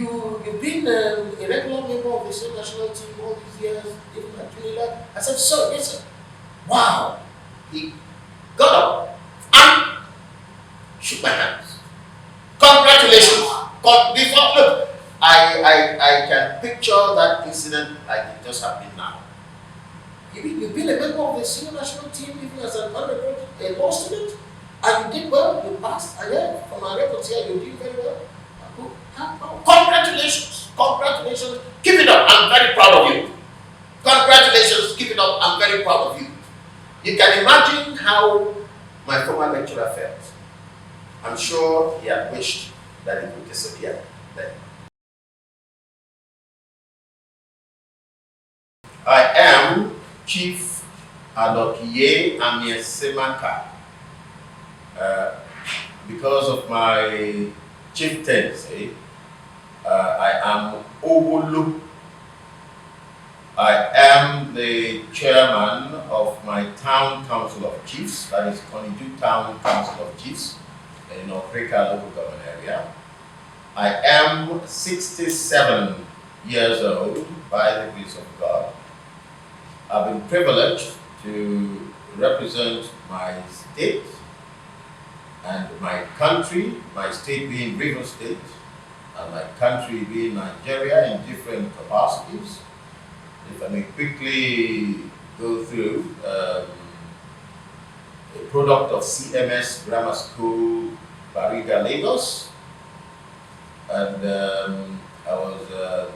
you've been a regular member of the same national team all these years, even at Trinidad. I said, so, yes, sir. Wow. He got up and shook my hands. Congratulations. Before, look, I can picture that incident like it just happened now. You've been a member of the senior national team even as an undergraduate, a law student, and you did well, you passed. I heard from my records here, you did very well. Congratulations, congratulations, keep it up, I'm very proud of you. Congratulations, keep it up, I'm very proud of you. You can imagine how my former lecturer felt. I'm sure he had wished that it would disappear then. I am Chief Adokiye Amiesimaka. Because of my chieftaincy, I am Owolu. I am the chairman of my town council of chiefs, that is Koniju Town Council of Chiefs in Okrika local government area. I am 67 years old by the grace of God. I've been privileged to represent my state and my country, my state being River State, and my country being Nigeria in different capacities. If I may quickly go through a product of CMS Grammar School, Bariga, Lagos, and I was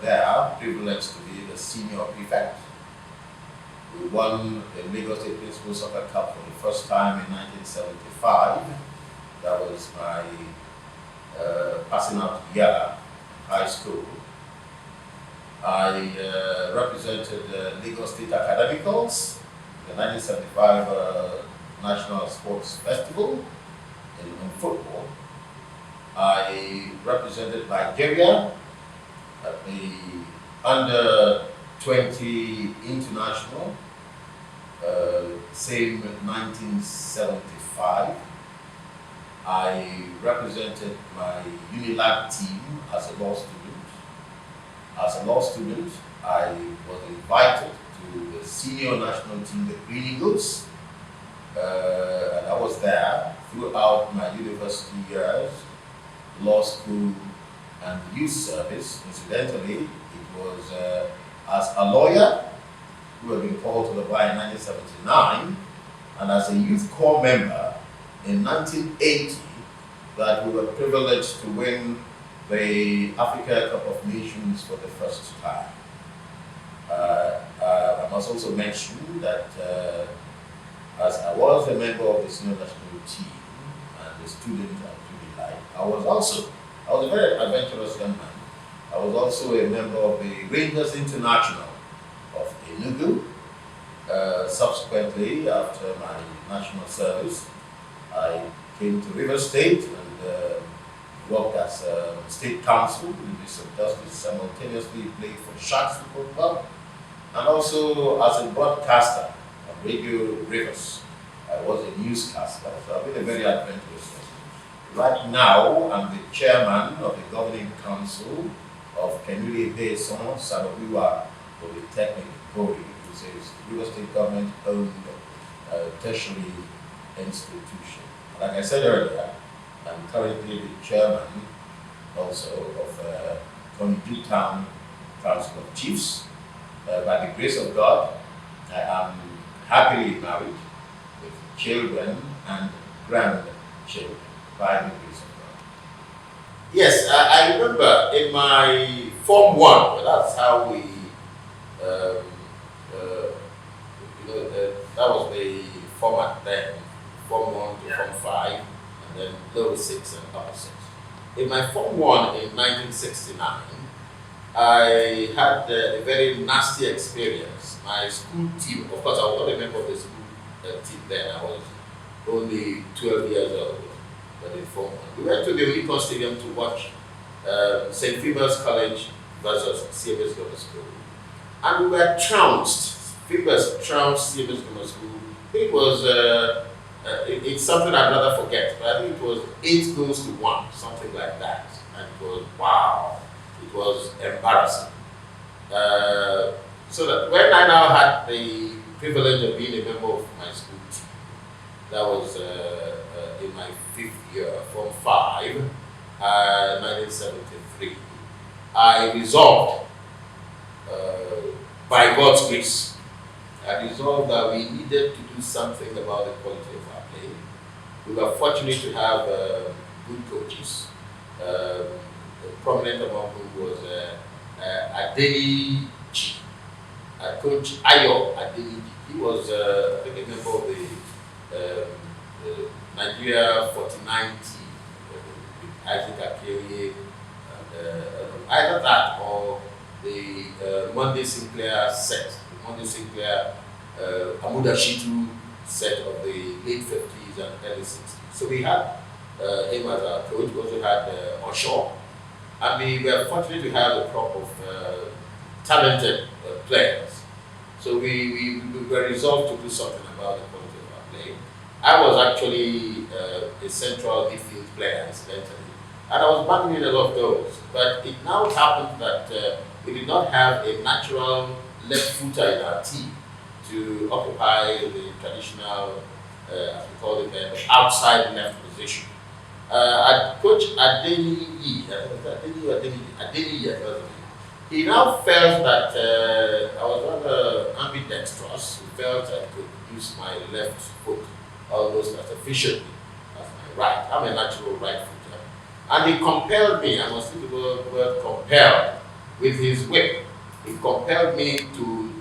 there, privileged to be the senior prefect. We won the Lagos State Principal Soccer Cup for the first time in 1975. That was my passing out year, high school. I represented Lagos State Academicals, the 1975 National Sports Festival in football. I represented Nigeria at the under 20 international, same 1975. I represented my Unilab team as a law student. As a law student, I was invited to the senior national team, the Green Eagles, and I was there throughout my university years, law school, and youth service. Incidentally, it was as a lawyer who had been called to the bar in 1979, and as a youth corps member in 1980, that we were privileged to win the Africa Cup of Nations for the first time. I must also mention that as I was a member of the senior national team and a student at Juggling, I was a very adventurous young man. I was also a member of the Rangers International of Enugu. Subsequently, after my national service, I came to River State and worked as state council in the Ministry of Justice, simultaneously played for Sharks Football Club, and also as a broadcaster on Radio Rivers. I was a newscaster, so I've been a very adventurous person. Right now, I'm the chairman of the governing council of Kenuri Basin Sabawiwa Polytechnic Body, which is River State government-owned tertiary institution. Like I said earlier, I'm currently the chairman also of Koniju Town Council of Chiefs. By the grace of God, I am happily married with children and grandchildren by the grace of God. Yes, I remember in my Form 1, well, that's how we, that was the format then, Form 1 to Form 5, and then Lower 6 and Upper 6. In my Form 1 in 1969, I had a very nasty experience. My school team, of course, I was not a member of the school team then. I was only 12 years old when they formed. We went to the Lincoln Stadium to watch St. Phoebus College versus CMS Grammar School. And we were trounced. Phoebus trounced CMS Grammar School. It was, it's something I'd rather forget, but I think it was 8 goals to 1, something like that. And it was, wow. It was embarrassing. So that when I now had the privilege of being a member of my school team, that was in my 5th year, Form 5, 1973, I resolved, by God's grace, I resolved that we needed to do something about the quality of our play. We were fortunate to have good coaches, prominent among whom was Adokiye, Coach Ayo Adokiye. He was, I think, a member of the Nigeria 49 team, with Adokiye, and either that or the Monday Sinclair set, the Monday Sinclair Amudashitu set of the late 50s and early 60s. So we had him as our coach. We also had Osho, and we were fortunate to have a crop of talented players. So we were resolved to do something about the quality of our play. I was actually a central midfield player, incidentally, and I was banging in a lot of those. But it now happened that we did not have a natural left footer in our team to occupy the traditional, as we call it, outside left position. Coach Adokiye, he now felt that I was rather ambidextrous. He felt I could use my left foot almost as efficiently as my right. I'm a natural right footer. And he compelled me, I must use the word compelled, with his whip. He compelled me to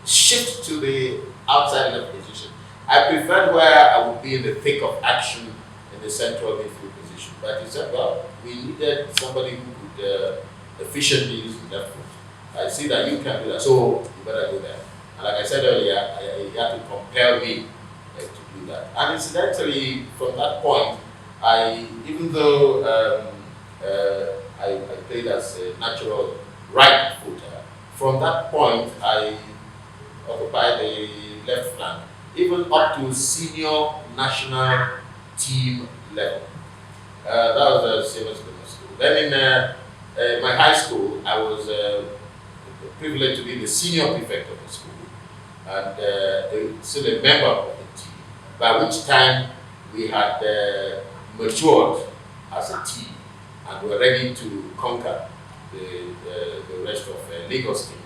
shift to the outside left position. I preferred where I would be in the thick of action in the central midfield position. But he said, well, we needed somebody who could efficiently use the left foot. I see that you can do that, so you better do that. And like I said earlier, he had to compel me to do that. And incidentally, from that point, even though I played as a natural right footer, from that point I occupied the left flank, even up to senior national team level. That was a senior school. Then in my high school, I was privileged to be the senior prefect of the school and still a member of the team, by which time we had matured as a team and were ready to conquer the rest of Lagos State.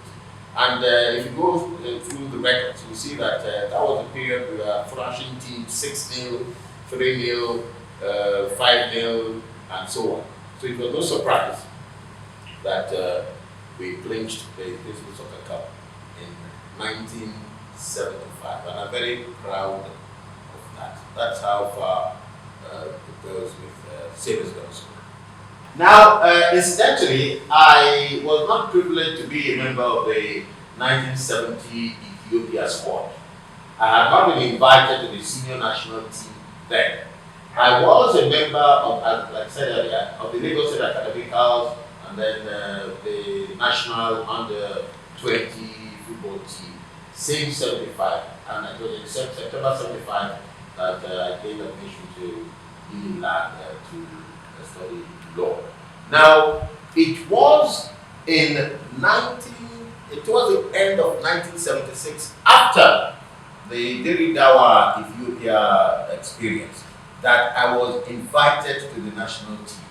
And if you go through the records, you see that that was a period we were thrashing teams 6-0, 3-0, 5-0, and so on. So it was no surprise that we clinched the National Soccer Cup in 1975, and I'm very proud of that. That's how far it goes with Savers Girls School. Now, incidentally, I was not privileged to be a member of the 1970 Ethiopia squad. I had not been invited to the senior national team then. I was a member of, like I said earlier, of the Lagos State Academicals and then the national under 20 football team, same 75. And it was in September 75 that I gained admission to UNILAG to study law. Now, it was in it was the end of 1976, after the Deridawa Ethiopia experience, that I was invited to the national team.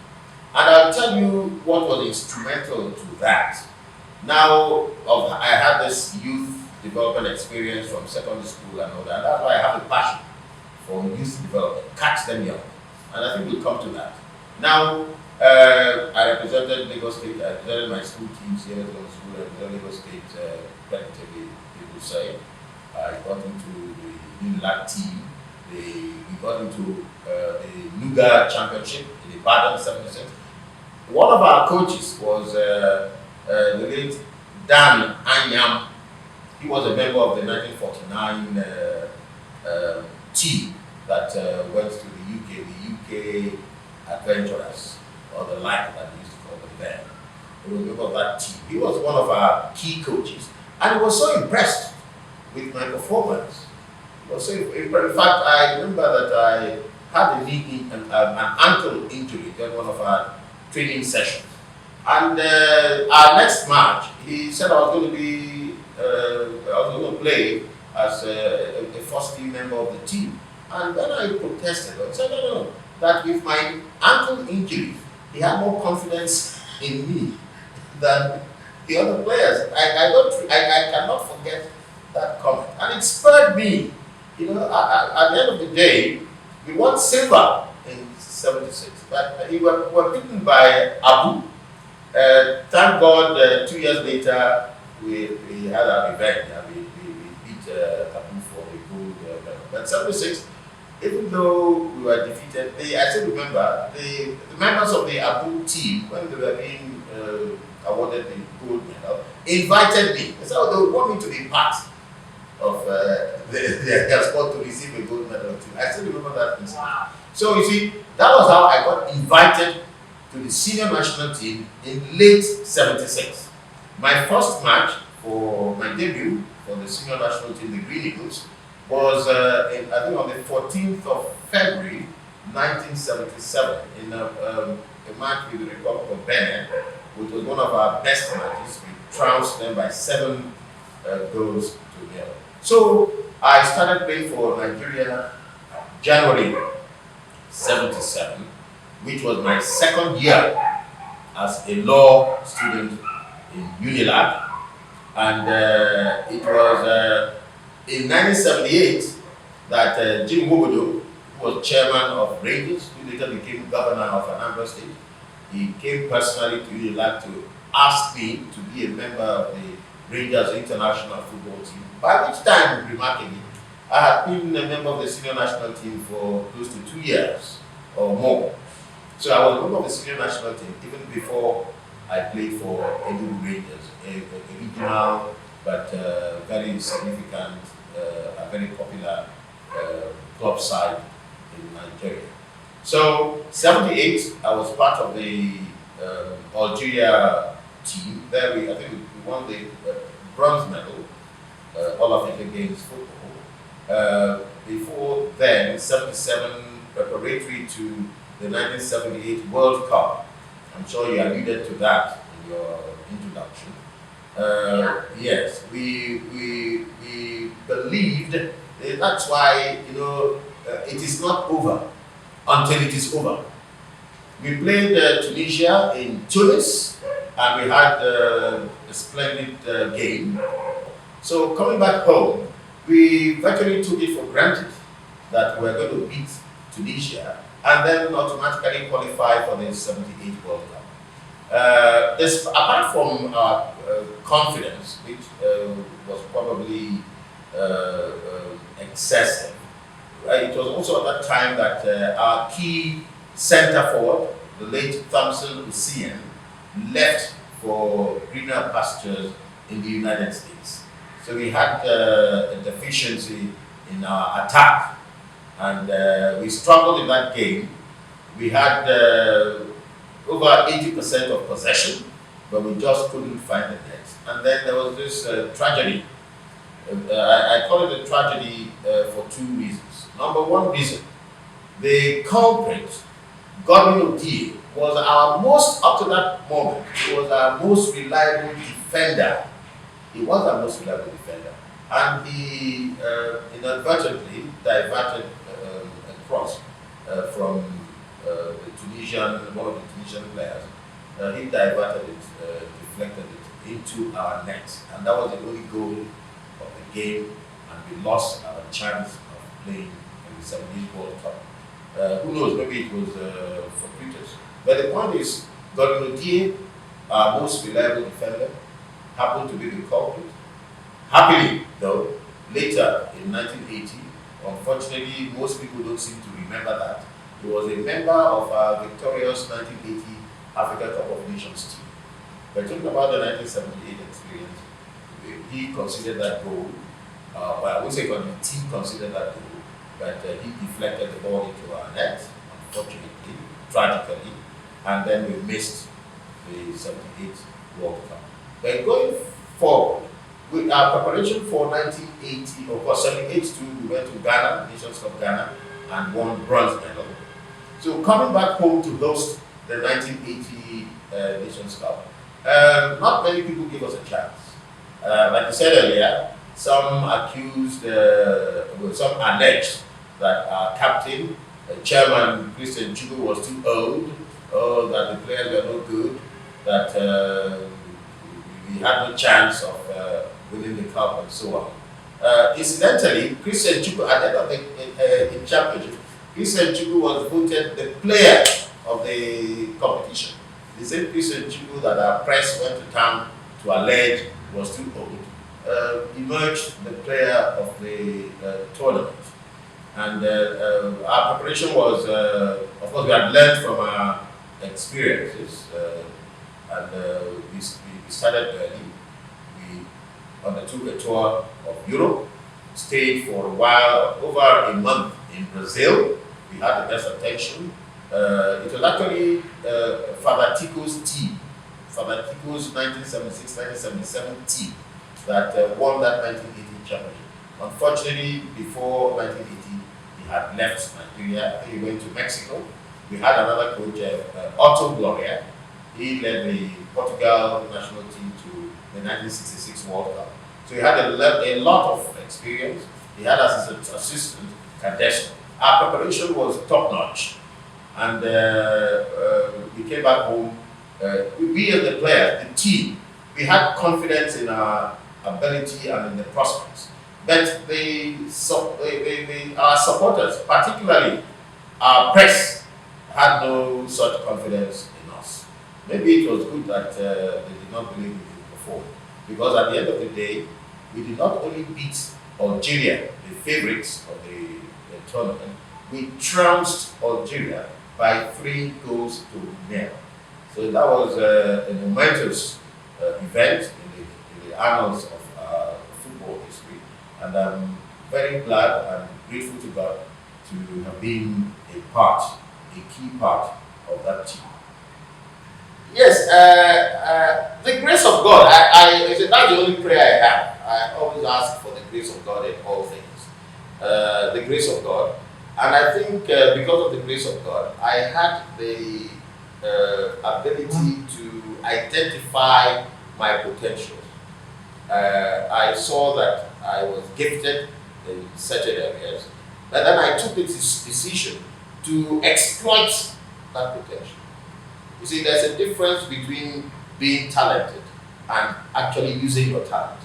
And I'll tell you what was instrumental to that. Now, I had this youth development experience from secondary school and all that. And that's why I have a passion for youth development, catch them young. And I think we'll come to that. Now, I represented Lagos State. I represented my school teams here at Lagos School. I represented Lagos State, practically, people say. I got into the UNILAG team. We got into the Nuga Championship in Ibadan, 76. One of our coaches was the late Dan Anyam. He was a member of the 1949 team that went to the UK Adventurers, or the like that we used to call them then. He was a member of that team. He was one of our key coaches, and he was so impressed with my performance. He was so in fact, I remember that I had an ankle injury during one of our training sessions, And our next match, he said I was going to play as a first team member of the team. And then I protested. I said, no, that with my ankle injury, he had more confidence in me than the other players. I cannot forget that comment. And it spurred me. At the end of the day, we won silver in '76. But we were beaten by Abu. Thank God, 2 years later, we had our revenge. We beat Abu for the gold medal. But '76, even though we were defeated, I still remember the members of the Abu team, when they were being awarded the gold medal, invited me. They said, they would want me to be part of their sport to receive a gold medal too. I still remember that incident. Wow. So you see, that was how I got invited to the senior national team in late '76. My first match for my debut for the senior national team, the Green Eagles, was I think on the 14th of February 1977 in a match with the Republic of Benin, which was one of our best matches. We trounced them by 7 goals to 0. So I started playing for Nigeria January '77, which was my second year as a law student in Unilag. And it was in 1978 that Jim Wobodo, who was chairman of Rangers, who later became governor of Anambra State, he came personally to Unilag to ask me to be a member of the Rangers international football team. By which time, remarkably, I had been a member of the senior national team for close to 2 years or more. So I was a member of the senior national team even before I played for Enugu Rangers, a regional but very significant, a very popular club side in Nigeria. So '78, I was part of the Algeria team. There I think we won the bronze medal, All Africa Games football. Before then, '77, preparatory to the 1978 World Cup. I'm sure you alluded to that in your introduction. Yes, we believed that's why it is not over until it is over. We played Tunisia in Tunis, and we had a splendid game. So coming back home, we virtually took it for granted that we were going to beat Tunisia and then automatically qualify for the '78 World Cup. Apart from our confidence, which was probably excessive, right? It was also at that time that our key centre forward, the late Thompson Hussein, left for greener pastures in the United States. So we had a deficiency in our attack, and we struggled in that game. We had over 80% of possession, but we just couldn't find the net. And then there was this tragedy. I call it a tragedy for 2 reasons. Number one reason, the culprit, Godwin Odiye, was our most, up to that moment, he was our most reliable defender. He was our most reliable defender. And he inadvertently diverted a cross from one of the Tunisian players. He diverted it, deflected it into our net. And that was the only goal of the game, and we lost our chance of playing in the '78 World Cup. Who knows, maybe it was fortuitous. But the point is, Godwin Odiye, our most reliable defender, happened to be the culprit. Happily, though, later in 1980, unfortunately, most people don't seem to remember that, he was a member of our victorious 1980 Africa Cup of Nations team. But talking about the 1978 experience, he considered that goal, well, I would say the team considered that goal, but he deflected the ball into our net, unfortunately, tragically, and then we missed the '78 World Cup. But going forward, with our preparation for 1980, of course, '78 too, we went to Ghana, Nations Cup Ghana, and won bronze medal. So coming back home to host the 1980 Nations Cup, not many people give us a chance. Like I said earlier, some accused, some alleged that our captain, chairman Christian Chugu, was too old, or that the players were no good, that we had no chance of winning the cup and so on. Incidentally, Christian Chugu, at the end of the championship, Christian Chugu was voted the player of the competition. The same Christian Chugu that our press went to town to allege was too old, emerged the player of the tournament. And our preparation was, of course, we had learned from our experiences, and we started early. We undertook a tour of Europe, stayed for a while, over a month in Brazil. We had the best attention. It was actually Father Tico's team, Father Tico's 1976-1977 team that won that 1980 championship. Unfortunately, before 1980, he had left Nigeria. I think he went to Mexico. We had another coach, Otto Gloria. He led the Portugal national team to the 1966 World Cup. So he had a lot of experience. He had as his assistant, Cadestro. Our preparation was top-notch. And we came back home. We as the players, the team, we had confidence in our ability and in the prospects. But our supporters, particularly our press, had no such confidence in us. Maybe it was good that they did not believe we could perform. Because at the end of the day, we did not only beat Algeria, the favorites of the tournament, we trounced Algeria by 3 goals to 0. So that was a momentous event in the annals of football history. And I'm very glad and grateful to God to have been a key part of that team. Yes, the grace of God, that's the only prayer I have. I always ask for the grace of God in all things. The grace of God. And I think because of the grace of God, I had the ability to identify my potentials. I saw that I was gifted in certain areas, but then I took the decision to exploit that potential. You see, there's a difference between being talented and actually using your talent.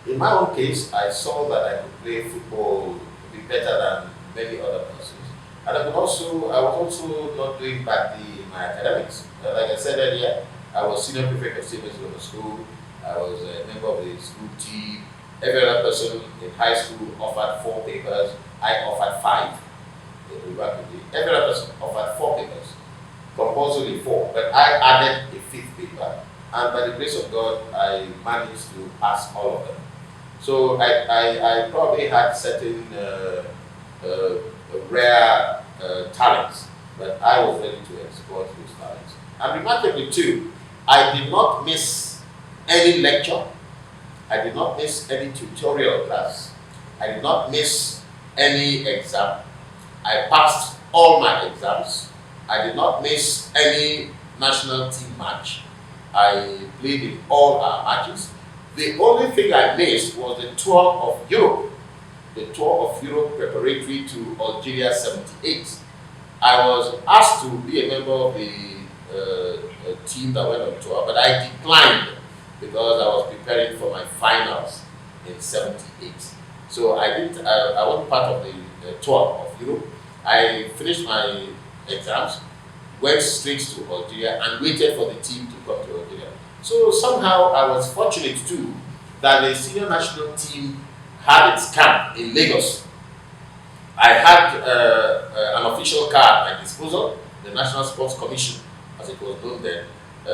In my own case, I saw that I could play football be better than many other persons. And I was also not doing badly in my academics. Like I said earlier, I was senior prefect of Stevens Grammar School. I was a member of the school team. Every other person in high school offered 4 papers. I offered 5. Every other person offered 4 papers, compulsorily 4. But I added a 5th paper, and by the grace of God, I managed to pass all of them. So I probably had certain rare talents, but I was ready to exploit those talents. And remarkably too, I did not miss any lecture. I did not miss any tutorial class. I did not miss any exam. I passed all my exams. I did not miss any national team match. I played in all our matches. The only thing I missed was the tour of Europe. The tour of Europe preparatory to Algeria 78. I was asked to be a member of the team that went on tour, but I declined because I was preparing for my finals in 78. So I wasn't part of the tour of Europe. I finished my exams, went straight to Algeria, and waited for the team to come to Algeria. So somehow I was fortunate too that the senior national team had its camp in Lagos. I had an official car at my disposal. The National Sports Commission, as it was known then,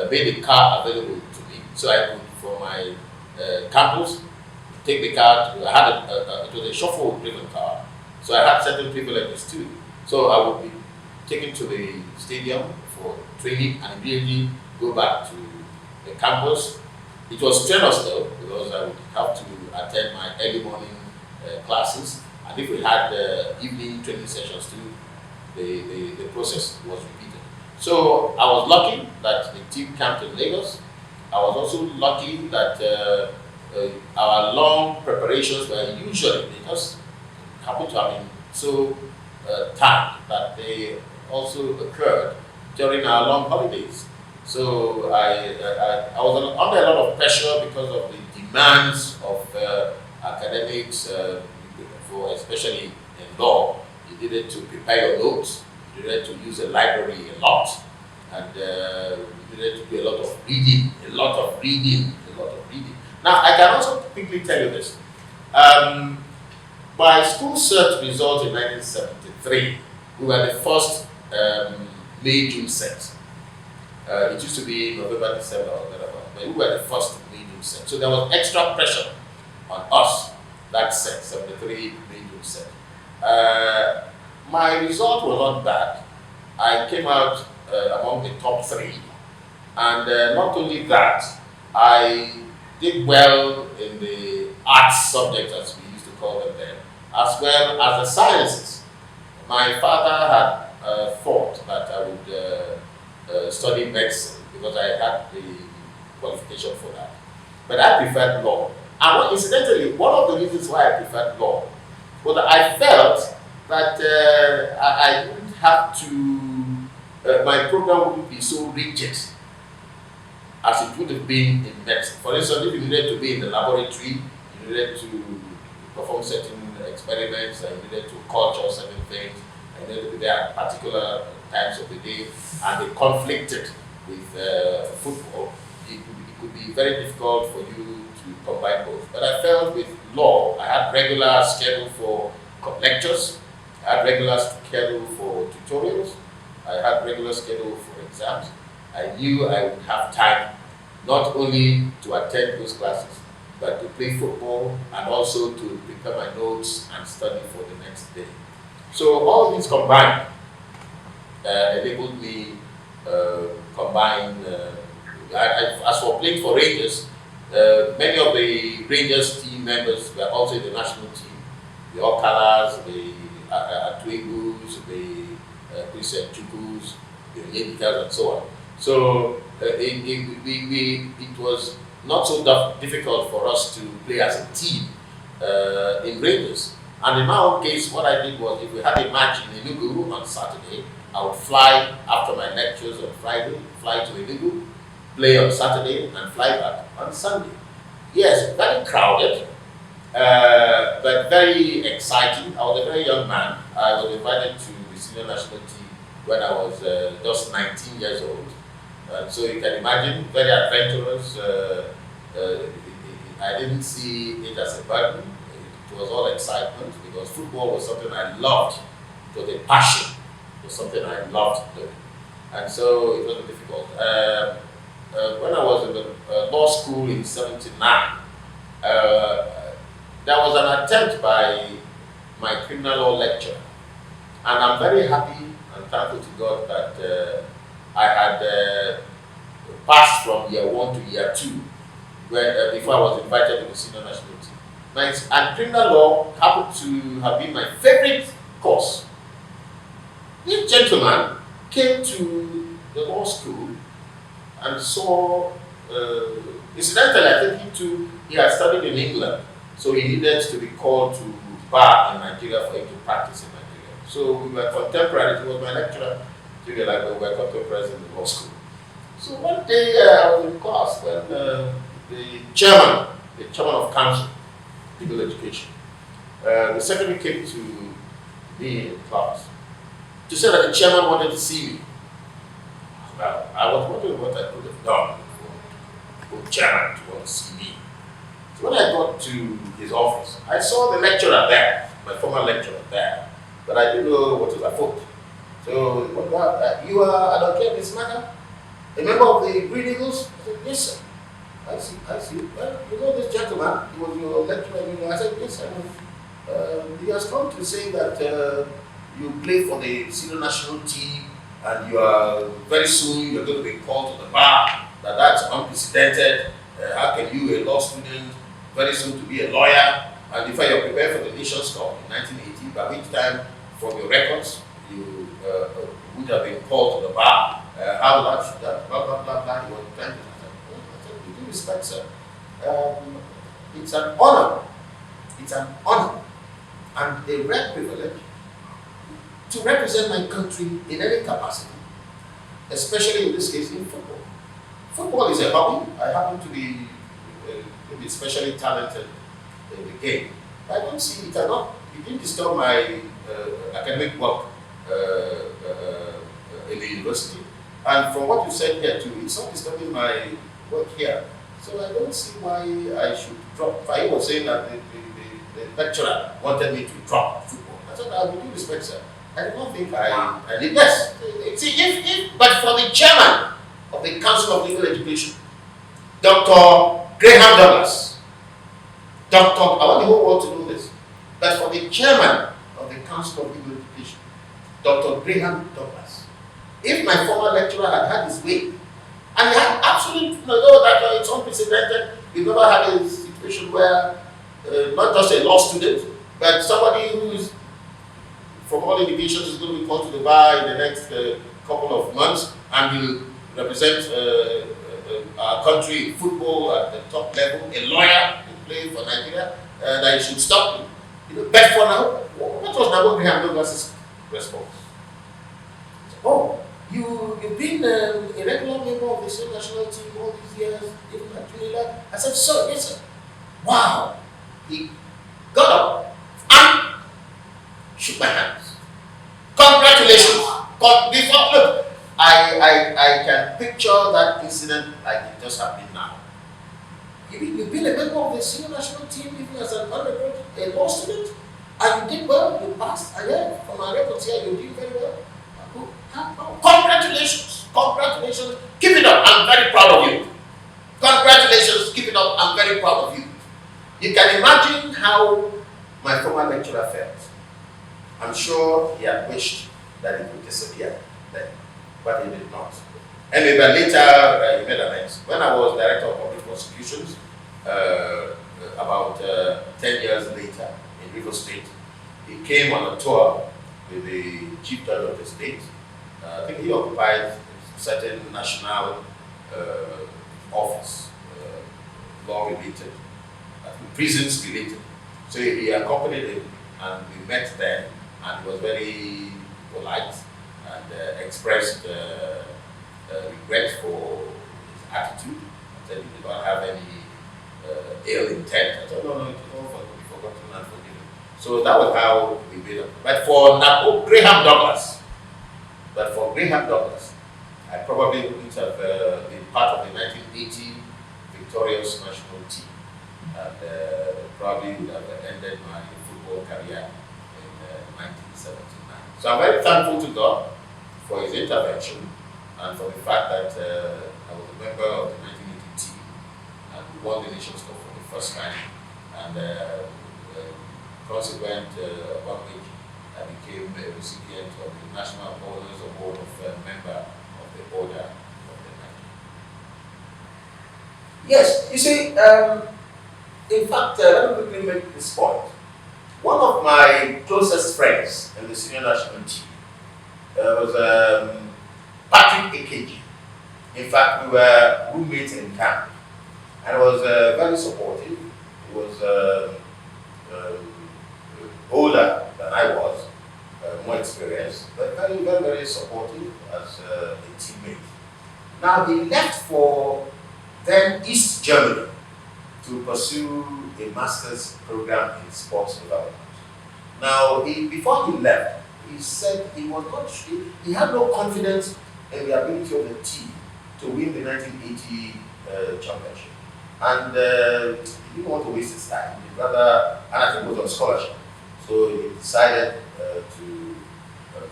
made the car available to me. So I could, from my campus, take the car. I had it was a chauffeur-driven car. So I had certain privileges too. So I would be taken to the stadium for training and immediately go back to the campus. It was strenuous though, because I would have to attend my early morning classes, and if we had evening training sessions too, the process was repeated. So I was lucky that the team camped in Lagos. I was also lucky that our long preparations were usually, they just happened to have been so timed that they also occurred during our long holidays. So I was under a lot of pressure because of the demands of academics, for especially in law. You needed to prepare your notes, you needed to use a library a lot, and you needed to do a lot of reading, a lot of reading. Now, I can also quickly tell you this. My school cert result in 1973, we were the first May-June set. It used to be November, December, or whatever, but we were the first May-June set. So there was extra pressure on us, that set, 73 May-June set. My result was not bad. I came out among the top 3. And not only that, I did well in the arts subjects, as we used to call them then, as well as the sciences. My father had thought that I would study medicine because I had the qualification for that. But I preferred law. And incidentally, one of the reasons why I preferred law was that I felt that I wouldn't have to, my program wouldn't be so rigid as it would have been in medicine. For instance, if you needed to be in the laboratory, you needed to perform certain experiments, and you needed to culture certain things, and you needed to be there at particular times of the day, and they conflicted with football, it could be very difficult for you to combine both. But I felt with law, I had regular schedule for lectures, I had regular schedule for tutorials, I had regular schedule for exams. I knew I would have time not only to attend those classes, but to play football and also to prepare my notes and study for the next day. So all these combined enabled me combine. As for playing for Rangers, many of the Rangers team members were also in the national team. The Okalas, the Atuegus, the Christian Chukus, the Onyedikas, and so on. So it was not so difficult for us to play as a team in Rangers. And in my own case, what I did was, if we had a match in Enugu on Saturday, I would fly after my lectures on Friday, fly to Enugu, play on Saturday, and fly back on Sunday. Yes, very crowded, but very exciting. I was a very young man. I was invited to the senior national team when I was just 19 years old. So you can imagine, very adventurous. I didn't see it as a burden. It was all excitement because football was something I loved. It was a passion. It was something I loved doing. And so it wasn't difficult. When I was in the law school in '79, there was an attempt by my criminal law lecturer. And I'm very happy and thankful to God that I had passed from year 1 to year 2 before I was invited to the senior national team. And criminal law happened to have been my favorite course. This gentleman came to the law school and saw, incidentally, I think he had studied in England, so he needed to be called to bar in Nigeria for him to practice in Nigeria. So we were contemporaries. He was my lecturer. We were contemporaries in the law school. So one day I was in class when the chairman of council, legal education, the secretary came to me in class to say that the chairman wanted to see me. Well, I was wondering what I could have done for the chairman to want to see me. So when I got to his office, I saw the lecturer there, my former lecturer there, but I didn't know what was afoot. So, you are Adokiye Amiesimaka, a member of the Green Eagles? I said, yes, sir. I see. Well, you know this gentleman, he was your lecturer. I said, yes, I know. He has come to say that you play for the senior national team and you are very soon you're going to be called to the bar. That's unprecedented. How can you, a law student, very soon to be a lawyer, and if you're prepared for the Nations Cup in 1980, by which time, from your records, you would have been called to the bar how large should that, blah, blah, blah, blah. He was trying to, I said, with due respect, sir, it's an honor. It's an honor and a rare privilege to represent my country in any capacity, especially in this case in football. Football is a hobby. I happen to be maybe especially talented in the game. I don't see it didn't disturb my academic work in the university. And from what you said here too, it's not disturbing my work here. So I don't see why I should drop. I was saying that the lecturer wanted me to drop football. I said, I with due respect, sir, I don't think I did. Yes. See, but for the chairman of the Council of Legal Education, Dr. Graham Douglas, I want the whole world to know this, but for the chairman of the Council of Legal Education, Dr. Graham Douglas, if my former lecturer had his way, and he had absolutely, though that it's unprecedented, we've never had a situation where not just a law student, but somebody who is, from all indications, is going to be called to the bar in the next couple of months and will represent our country in football at the top level, a lawyer who played for Nigeria, that he should stop. But for now, what was Nabo Graham Douglas' response? Oh, you've been a regular member of the same national team all these years, even at Trinidad. I said, sir, yes, sir. Wow. He got up and shook my hands. Congratulations. Look, I can picture that incident like it just happened now. You've been a member of the senior national team even as an undergraduate, a law student, and you did well, you passed. And yeah, from my records here, you did very well. Congratulations. Congratulations. Keep it up. I'm very proud of you. Congratulations. Keep it up. I'm very proud of you. You can imagine how my former lecturer felt. I'm sure he had wished that he would disappear then, but he did not. Anyway, but later he made amends. When I was director of public prosecutions, about 10 years later in River State, he came on a tour with the chief judge of the state. I think he occupied a certain national office, law related, prisons related. So he accompanied him and we met then, and he was very polite and expressed regret for his attitude. I said he did not have any ill intent. I said, no, it's all forgotten and forgiven. So that was how we made up. But for Graham Douglas, I probably wouldn't have been part of the 1980 victorious national team, and probably would have ended my football career in 1979. So I'm very thankful to God for his intervention and for the fact that I was a member of the 1980 team and we won the Nations Cup for the first time, and consequent upon which I became a recipient of the National Honors Award of Member of the Order of the Nigeria. Yes, you see, in fact, let me quickly make this point. One of my closest friends in the senior national team was Patrick Akeji. In fact, we were roommates in camp, and he was very supportive. He was older than I was, more experienced, but very, very, very supportive as a teammate. Now he left for then East Germany to pursue a master's program in sports development. Now, before he left, he said he was not sure, he had no confidence in the ability of the team to win the 1980 championship. And he didn't want to waste his time. He'd rather, and I think it was on scholarship. So he decided to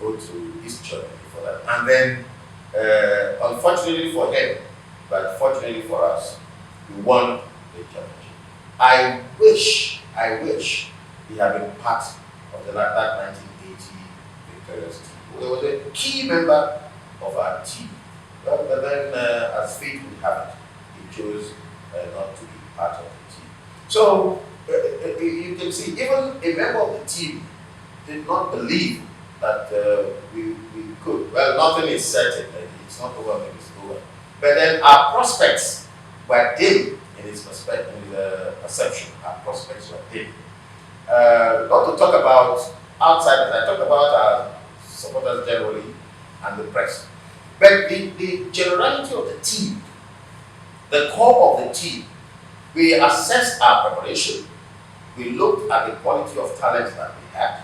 go to East Germany for that. And then, unfortunately for him, but fortunately for us, we won the championship. I wish he had been part of that 1980 victorious team. He was a key member of our team. But then, as fate would have it, he chose not to be part of the team. So, you can see, even a member of the team did not believe that we could. Well, nothing is certain. it's not over, maybe it's over. But then our prospects were dim in his perspective, in the perception. Our prospects were dim. Not to talk about outsiders, I talk about our supporters generally and the press. But the generality of the team, the core of the team, we assessed our preparation. We looked at the quality of talent that we had.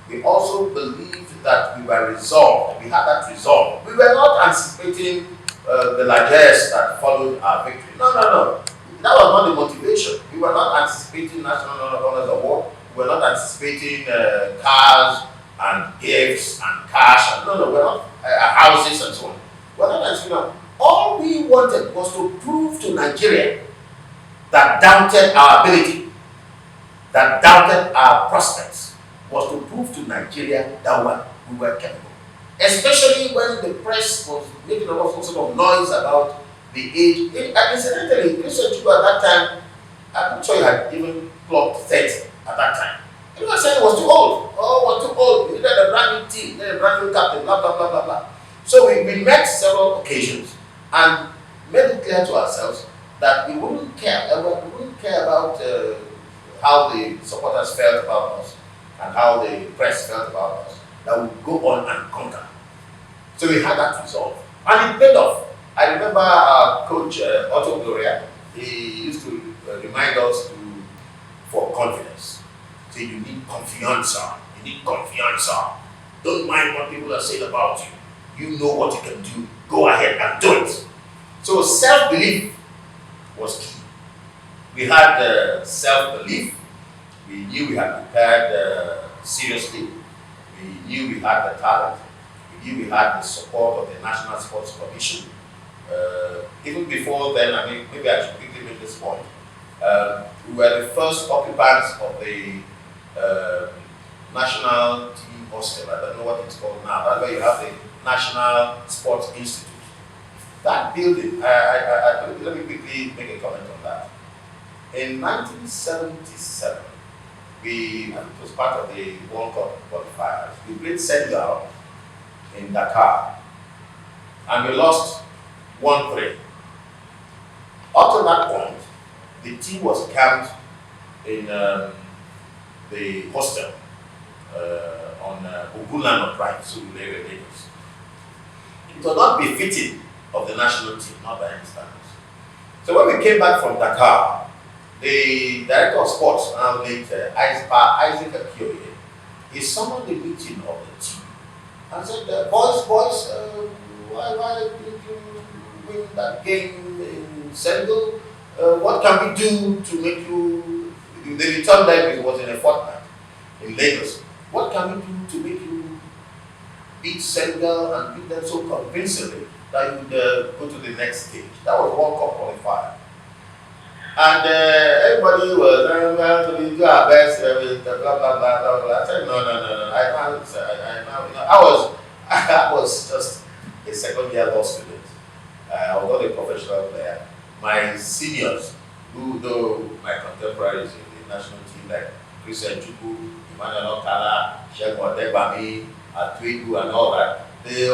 We also believed that we were resolved. We had that resolve. We were not anticipating the largesse that followed our victory. No. That was not the motivation. We were not anticipating National Honors Award. We were not anticipating cars and gifts and cash. And no, we're not houses and so on. We're not anticipating. All we wanted was to prove to Nigeria that doubted our ability, that doubted our prospects, was to prove to Nigeria that we were capable. Especially when the press was making a lot of noise about the age. And incidentally, Christian Chubu at that time, I'm not sure he had even clocked 30 at that time. Everyone said he was too old. Oh, was too old. We needed a brand new team, needed a brand new captain, blah, blah, blah, blah, blah. So we met several occasions and made it clear to ourselves that we wouldn't care. We wouldn't care about how the supporters felt about us and how the press felt about us. That we would go on and conquer. So we had that resolve. And it paid off. I remember our coach, Otto Gloria, he used to remind us for confidence. Say, you need confiance. You need confiance. Don't mind what people are saying about you. You know what you can do. Go ahead and do it. So self-belief was key. We had self-belief. We knew we had prepared seriously. We knew we had the talent. We knew we had the support of the National Sports Commission. Even before then, I mean, maybe I should quickly make this point. We were the first occupants of the National Team Hostel. I don't know what it's called now. That's where you have the National Sports Institute. That building, let me quickly make a comment on that. In 1977, it was part of the World Cup qualifiers. We played Senegal in Dakar, and we lost 1-3. Up to that point, the team was camped in the hostel on Ogunlano Drive, Surulere, Lagos. It was not befitting of the national team, not by any standards. So when we came back from Dakar, the director of sports, now late Isaac Adokiye, he summoned the meeting of the team and said, boys, why did you win that game in Senegal? What can we do to make you, the return leg was in a fortnight in Lagos. What can we do to make you beat Senegal and beat them so convincingly that you would go to the next stage? That was World Cup qualifier. And everybody was, we do our best, blah, blah, blah, blah, blah. I said, no. I was just a second year law student. I was not a professional player. My seniors, who though my contemporaries in the national team, like Christian Chubu, Emmanuel Okala, Sheikh Wadebami, Atwegu, and all that,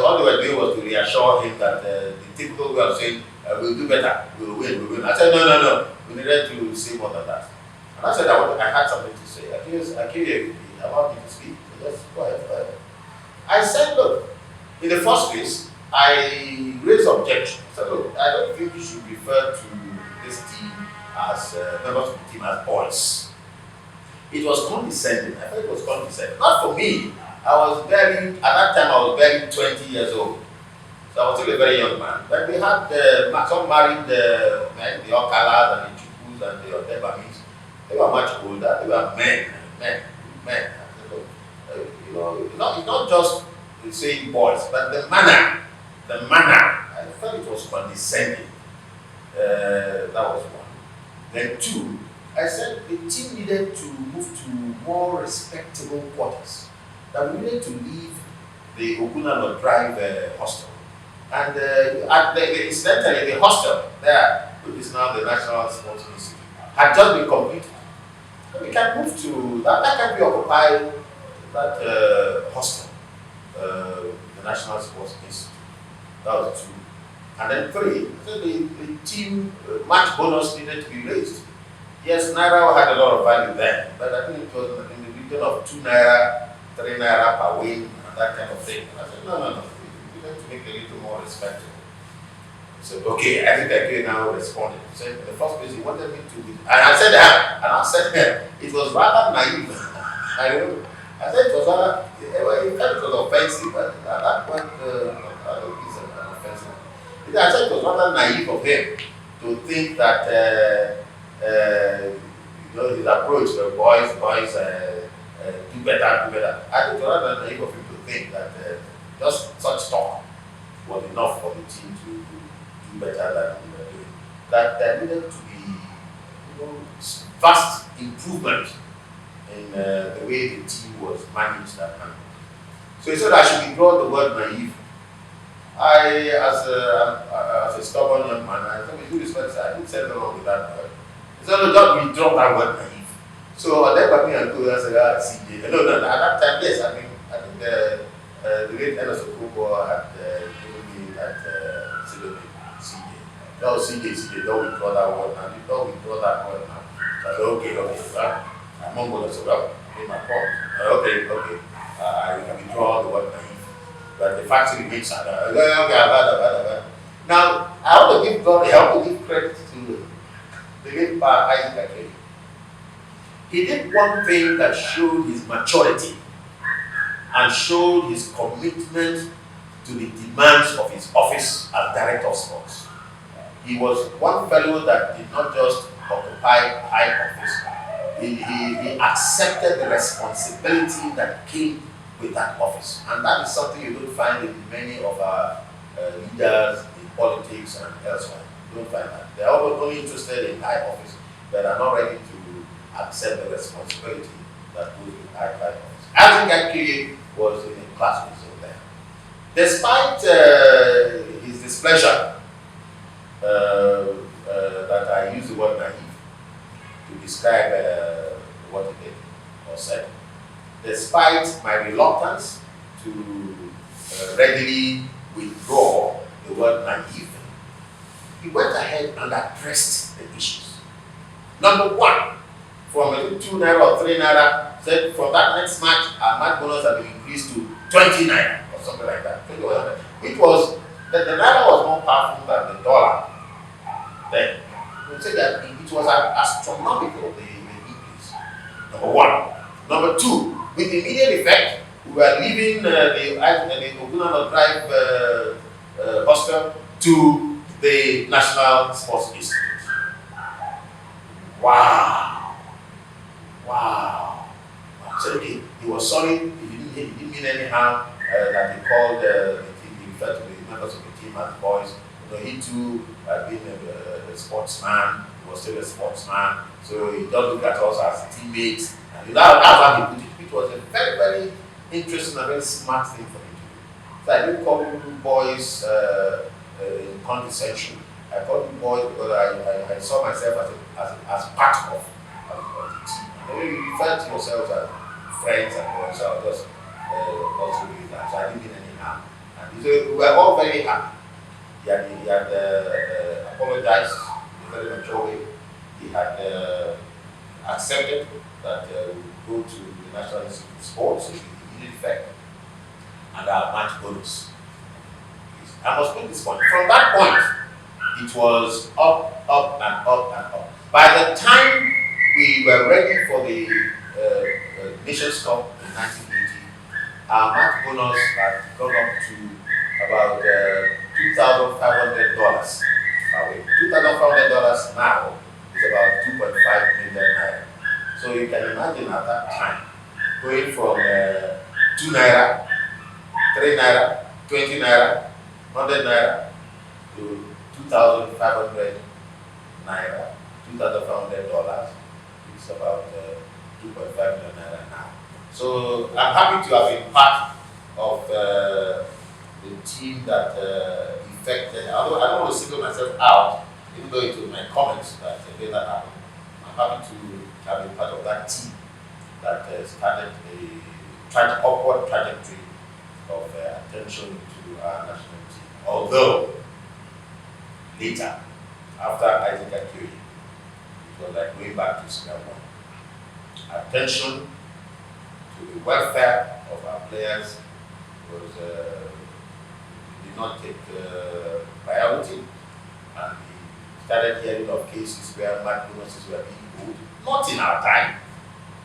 all they were doing was to reassure him that the typical way of saying, we'll do better, we'll win. I said, no, we needed to say more than that. And I said, I had something to say. Adokiye allowed me to speak. So just go ahead. I said, look, in the first place, I raised objection. I said, look, I don't think you should refer to this team as members of the team as boys. It was condescending. I thought it was condescending. Not for me. At that time, I was barely 20 years old. So I was still a very young man. But we had some married men, the Okalas and the Chukwu and the Odebamis. They were much older. They were men. I said, look, it's not just saying boys, but the manner. I felt it was condescending. That was one. Then two, I said the team needed to move to more respectable quarters. That we needed to leave the Ogunlano Drive hostel. And incidentally, the hostel there, which is now the National Sports Institute, had just been completed. So we can move to that can be occupied, that hostel, the National Sports Institute. That was 2. And then 3, so the team match bonus needed to be raised. Yes, Naira had a lot of value then, but I think it was in the region of 2 Naira, 3 Naira per win, and that kind of thing. And I said, no, we need to make it a little more respectable. He said, okay, I think Adokiye now responded. He said, in the first place, he wanted me to, and I said that, and I said, it was rather naive. I said it was rather, he felt it was offensive, but at that point, I don't think it's an offensive. I said it was rather naive of him to think that, his approach, the boys, do better. I think it was rather naive of him to think that just such talk was enough for the team to do better than we were doing. That there needed to be vast improvement in the way the team was managed and handled. So he said I should withdraw the word naive. I, as a stubborn young man, I said, with due respect, I didn't say no wrong with that word. He said, no, just withdraw that word naive. So then by me and go, I said, CJ. No, at that time, yes, I think the late Emerson Kubo had given me that pseudonym, CJ. No, CJ, don't withdraw that word now. You don't withdraw that word now. So I said, okay, I'm on board. So well, I made my point. Okay. I can withdraw the word naive. But the fact remains, okay, Now, I want to give God, I want to give credit to the late Adokiye. He did one thing that showed his maturity and showed his commitment to the demands of his office as director of sports. He was one fellow that did not just occupy high office, he accepted the responsibility that came with that office. And that is something you don't find in many of our leaders in politics and elsewhere. You don't find that. They are only interested in high office, but are not ready to accept the responsibility that goes with high office. I think Adokiye was in a class with him there. Despite his displeasure that I use the word naive to describe what he did or said, despite my reluctance to readily withdraw the word naive, he went ahead and addressed the issues. Number 1, from a 2 Naira or 3 Naira, said from that next match, our match bonus had been increased to 20 Naira or something like that. It was, the Naira was more powerful than the dollar then. You say that it was astronomical, the increase. Number 1. Number 2, with immediate effect, we were leaving the Ogunano Drive hostel to the National Sports Institute. Wow. So okay, he was sorry, he didn't mean any harm that he called the team, he referred to the members of the team as boys. He too had been a sportsman, he was still a sportsman, so he just looked at us as teammates. And that's how he put it. It was a very, very interesting and very smart thing for him to do. So I didn't call them boys in condescension. I called them boys because I saw myself as part of the team. And when you refer to yourselves as friends and boys, so I just also doing that. So I didn't mean any harm. And so we were all very happy. He had apologized in a very mature way. He had accepted that we would go to the National Institute of Sports in immediate effect and our match bonus. I must make this point. From that point, it was up and up. By the time we were ready for the Nations Cup in 1980, our match bonus had gone up to about $2,500 per week. $2,500 now is about 2.5 million naira. So you can imagine at that time going from 2 Naira, 3 Naira, 20 Naira, 100 Naira to 2,500 Naira, $2,500. It's about 2.5 million naira now. So I'm happy to have been part of the team that effected. Although I don't want to single myself out, even though it was my comments that made that happen. I'm happy to have been part of that team that started a upward trajectory of attention to our national team. Although later, after Adokiye, it was like going back to square one. Attention to the welfare of our players was did not take priority, and we started hearing of cases where mad bonuses were being owed. Not in our time,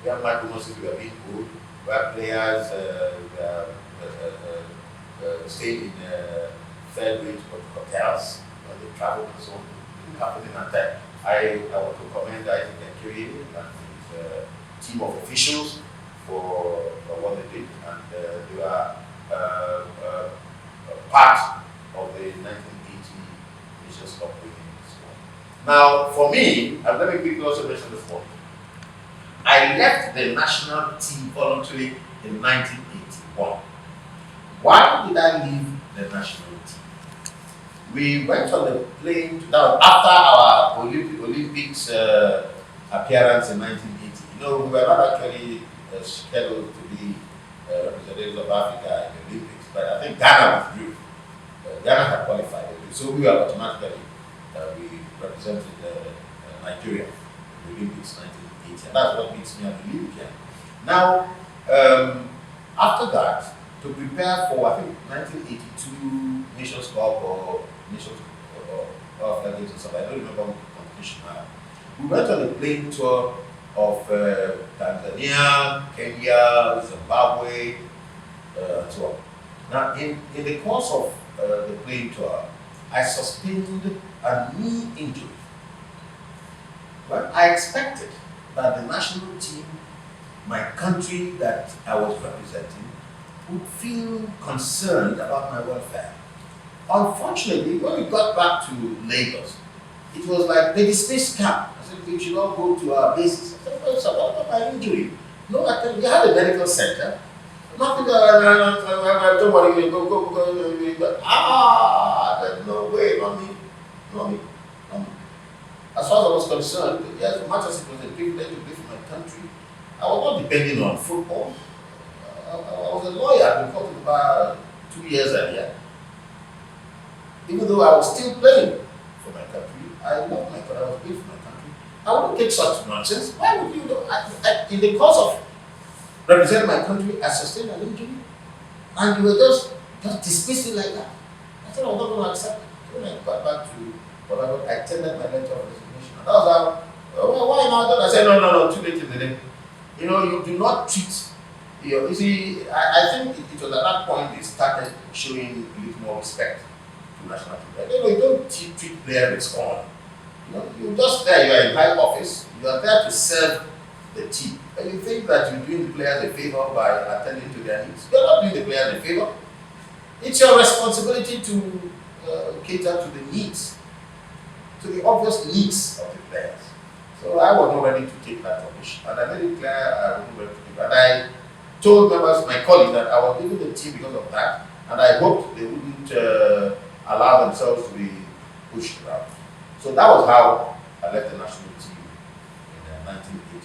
where mad bonuses were being owed, where players stayed in third-rate hotels when they traveled and so on. It didn't happen in that time. I want to commend Adokiye and his team of officials for what they did, and they were part of the 1980 Nations Cup winning squad. Now, for me, and let me quickly also mention this point. I left the national team voluntarily in 1981. Why did I leave the national team? We went on the plane now after our Olympics appearance in 1980. You know, we were not actually scheduled to be representatives of Africa in the Olympics, but I think Ghana withdrew. Ghana had qualified, so we were automatically we represented Nigeria in the Olympics 1980, and that's what makes me an Olympian. Now, after that, to prepare for I think 1982 Nations Cup or Nations or Games or something, I don't remember what the competition now. We went on a plane tour of Tanzania, Kenya, Zimbabwe, and so on. Now, in the course of the plane tour, I sustained a knee injury. Well, I expected that the national team, my country that I was representing, would feel concerned about my welfare. Unfortunately, when we got back to Lagos, it was like they dismissed camp. I said, we should all go to our bases. I said, well, so what about my injury? No, I tell you, we had a medical center. Nothing, don't worry, go. No way, not me. As far as I was concerned, yes, as much as it was a privilege to play for my country, I was not depending on football. I was a lawyer. I'd been called to the bar 2 years earlier. Even though I was still playing for my country, I loved my country. I was playing for my country. I wouldn't take such nonsense. Why would you do? In the course of representing my country, I sustained an injury, and you were just dismissed it like that. I said I was not going to accept it. So when I got back to whatever, I tendered my letter of resignation. And that was how. Why not? I said no, too late in the day. You know, you do not treat. You see, I think it was at that point they started showing a little more respect to national team. You don't treat players with scorn. You know, you're just there. You are in high office. You are there to serve the team. And you think that you're doing the players a favor by attending to their needs. You're not doing the players a favor. It's your responsibility to cater to the needs, to the obvious needs of the players. So I was not ready to take that rubbish. And I made it clear I wasn't ready to take that. And I told members, my colleagues, that I was leaving the team because of that. And I hoped they wouldn't allow themselves to be pushed around. So that was how I left the national team in 1981.